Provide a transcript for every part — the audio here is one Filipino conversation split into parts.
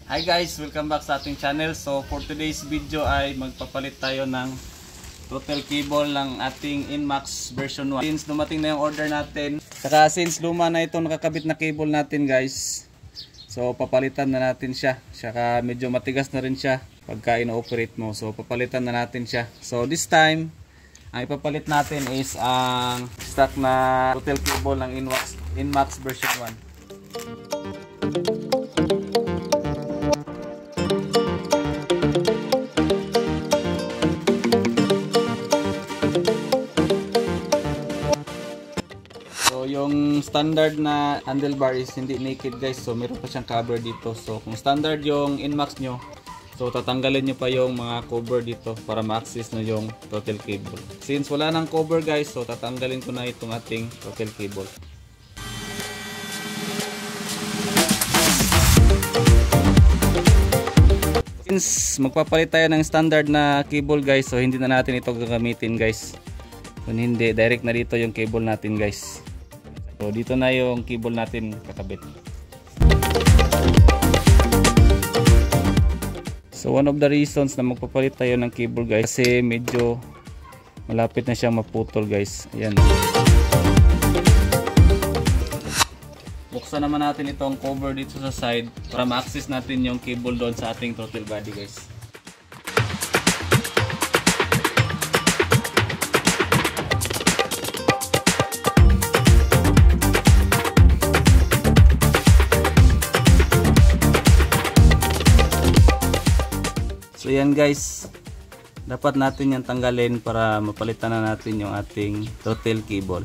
Hi guys, welcome back sa ating channel. So for today's video ay magpapalit tayo ng total cable ng ating Inmax version 1. Since dumating na yung order natin, saka since luma na itong nakakabit na cable natin guys, so papalitan na natin siya. Saka medyo matigas na rin siya pagka ino-operate mo. So papalitan na natin siya. So this time, ang ipapalit natin is ang stock na total cable ng Inmax version 1. Yung standard na handlebar is hindi naked guys, so meron pa siyang cover dito. So kung standard yung Inmax nyo, so tatanggalin nyo pa yung mga cover dito para ma-access nyo yung total cable. Since wala nang cover guys, so tatanggalin ko na itong ating total cable. Since magpapalit tayo ng standard na cable guys, so hindi na natin ito gagamitin guys. Kung hindi, direct na dito yung cable natin guys. So dito na yung cable natin kakabit. So one of the reasons na magpapalit tayo ng cable guys, kasi medyo malapit na siyang maputol guys. Ayan. Buksan naman natin itong cover dito sa side para ma-access natin yung cable doon sa ating throttle body guys. So yan guys, dapat natin yan tanggalin para mapalitan na natin yung ating throttle cable.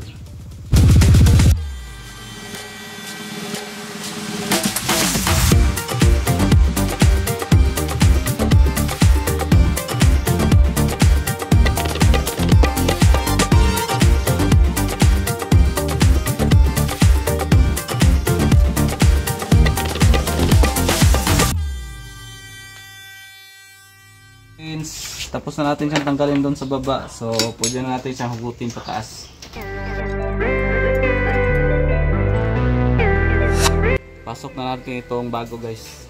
Tapos na natin siyang tanggalin doon sa baba, so pwede na natin siyang hugutin pataas. Pasok na natin itong bago guys.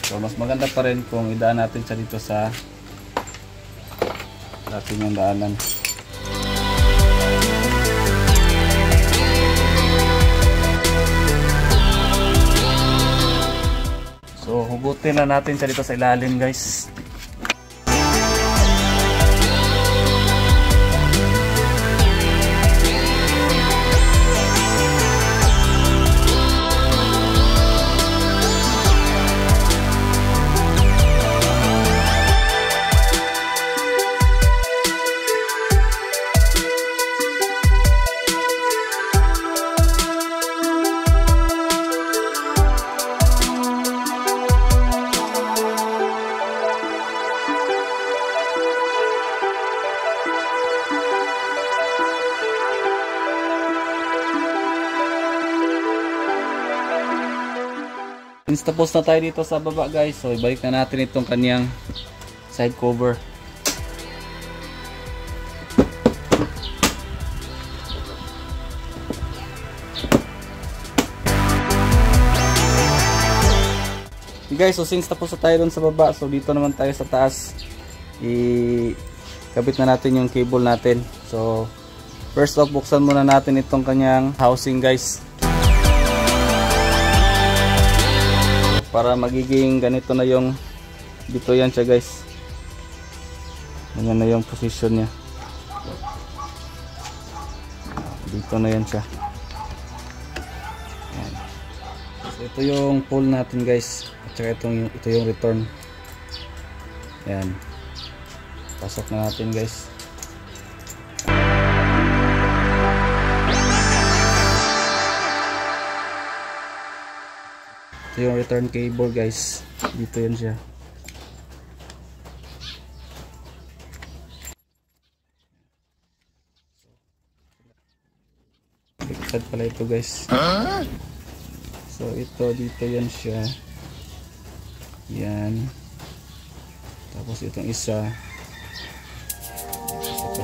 So mas maganda pa rin kung idaan natin siya dito sa ating yung daanan. So hugutin na natin siya dito sa ilalim guys. Since tapos na tayo dito sa baba guys, so ibalik na natin itong kanyang side cover. Guys, so since tapos na tayo dun sa baba, so dito naman tayo sa taas, ikabit na natin yung cable natin. So first off, buksan muna natin itong kanyang housing guys, para magiging ganito na yung, dito yan siya guys, ganyan na yung position nya, dito na yan siya. Ayan. So ito yung pole natin guys, at saka ito yung return. Ayan, pasok na natin guys. Ito yung return cable guys, dito yan siya. Baliktad pala ito guys. So ito, dito yan siya. Yan. Tapos itong isa sa